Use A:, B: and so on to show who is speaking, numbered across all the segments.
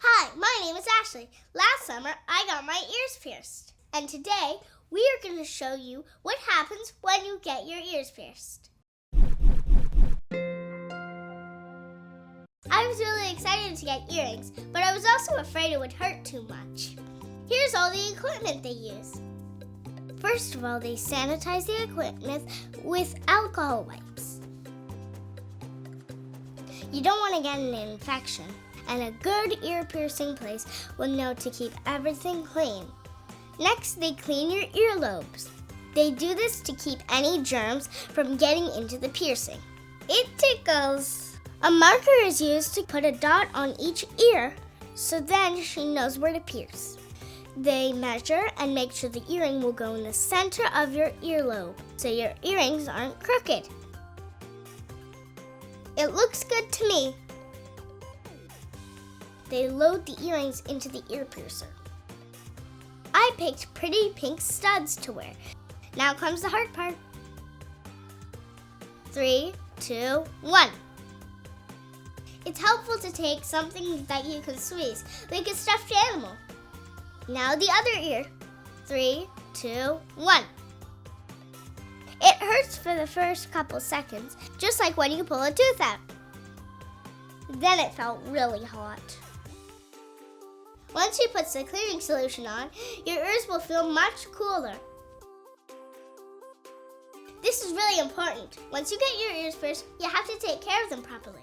A: Hi, my name is Ashley. Last summer, I got my ears pierced. And today, we are going to show you what happens when you get your ears pierced. I was really excited to get earrings, but I was also afraid it would hurt too much. Here's all the equipment they use. First of all, they sanitize the equipment with alcohol wipes. You don't want to get an infection, and a good ear piercing place will know to keep everything clean. Next, they clean your earlobes. They do this to keep any germs from getting into the piercing. It tickles. A marker is used to put a dot on each ear, so then she knows where to pierce. They measure and make sure the earring will go in the center of your earlobe, so your earrings aren't crooked. It looks good to me. They load the earrings into the ear piercer. I picked pretty pink studs to wear. Now comes the hard part. 3, 2, 1. It's helpful to take something that you can squeeze, like a stuffed animal. Now the other ear. 3, 2, 1. It hurts for the first couple seconds, just like when you pull a tooth out. Then it felt really hot. Once she puts the cleaning solution on, your ears will feel much cooler. This is really important. Once you get your ears pierced, you have to take care of them properly,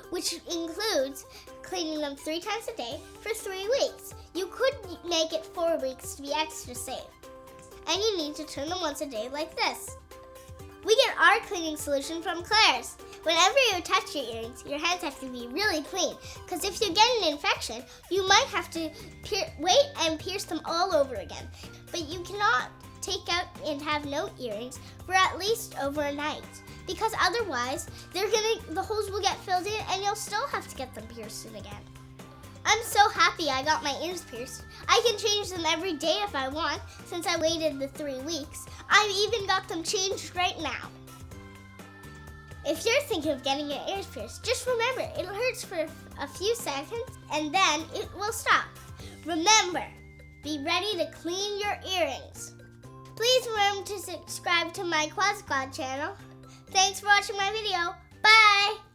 A: which includes cleaning them 3 times a day for 3 weeks. You could make it 4 weeks to be extra safe. And you need to turn them once a day like this. We get our cleaning solution from Claire's. Whenever you touch your earrings, your hands have to be really clean, because if you get an infection, you might have to wait and pierce them all over again. But you cannot take out and have no earrings for at least overnight, because otherwise the holes will get filled in and you'll still have to get them pierced in again. I'm so happy I got my ears pierced. I can change them every day if I want, since I waited the 3 weeks. I've even got them changed right now. If you're thinking of getting your ears pierced, just remember, it hurts for a few seconds and then it will stop. Remember, be ready to clean your earrings. Please remember to subscribe to my Quad Squad channel. Thanks for watching my video. Bye!